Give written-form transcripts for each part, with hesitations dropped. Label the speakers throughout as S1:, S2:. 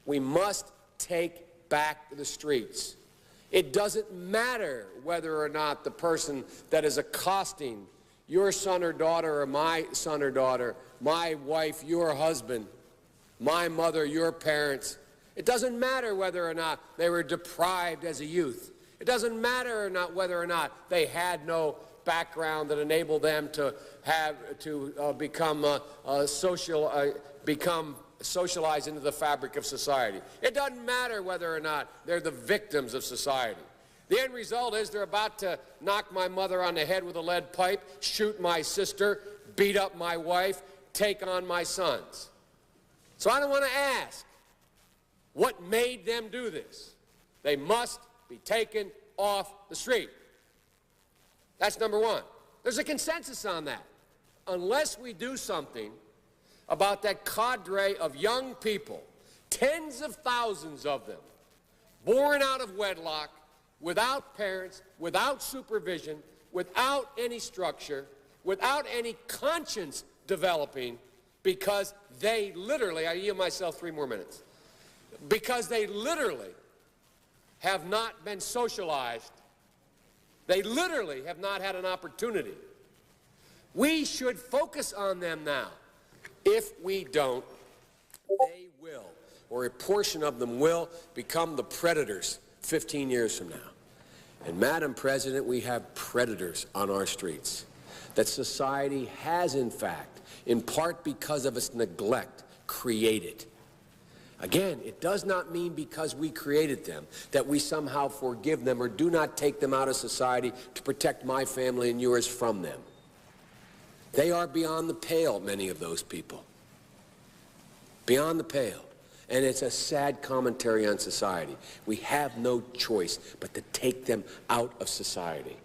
S1: We must take back the streets. It doesn't matter whether or not the person that is accosting your son or daughter or my son or daughter, my wife, your husband, my mother, your parents. It doesn't matter whether or not they were deprived as a youth. It doesn't matter or not whether or not they had no background that enabled them to become socialized into the fabric of society. It doesn't matter whether or not they're the victims of society. The end result is they're about to knock my mother on the head with a lead pipe, shoot my sister, beat up my wife, take on my sons. So I don't want to ask what made them do this. They must be taken off the street. That's number one. There's a consensus on that. Unless we do something about that cadre of young people, tens of thousands of them, born out of wedlock, without parents, without supervision, without any structure, without any conscience developing, because they literally, I yield myself 3 more minutes, because they literally have not been socialized. They literally have not had an opportunity. We should focus on them now. If we don't, they will, or a portion of them will, become the predators 15 years from now. And Madam President, we have predators on our streets that society has, in fact, in part because of its neglect, created. Again, it does not mean because we created them that we somehow forgive them or do not take them out of society to protect my family and yours from them. They are beyond the pale, many of those people. Beyond the pale. And it's a sad commentary on society. We have no choice but to take them out of society.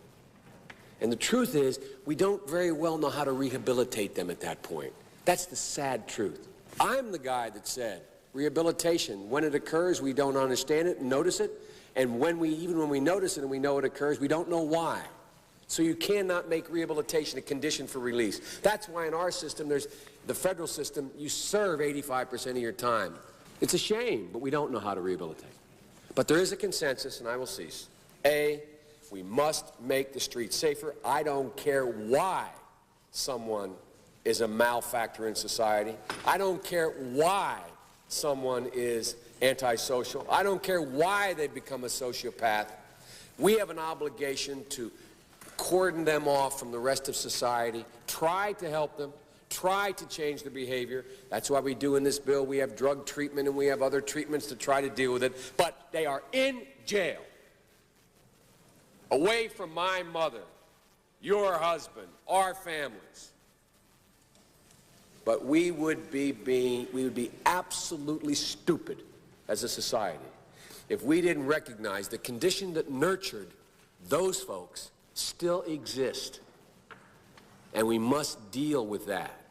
S1: And the truth is, we don't very well know how to rehabilitate them at that point. That's the sad truth. I'm the guy that said, rehabilitation, when it occurs, we don't understand it and notice it. And even when we notice it and we know it occurs, we don't know why. So you cannot make rehabilitation a condition for release. That's why in our system, there's the federal system, you serve 85% of your time. It's a shame, but we don't know how to rehabilitate. But there is a consensus, and I will cease. A, we must make the streets safer. I don't care why someone is a malefactor in society. I don't care why someone is antisocial. I don't care why they become a sociopath. We have an obligation to cordon them off from the rest of society, try to help them, try to change their behavior. That's why we do in this bill. We have drug treatment and we have other treatments to try to deal with it. But they are in jail, away from my mother, your husband, our families. But we would be absolutely stupid as a society if we didn't recognize the condition that nurtured those folks still exist. And we must deal with that.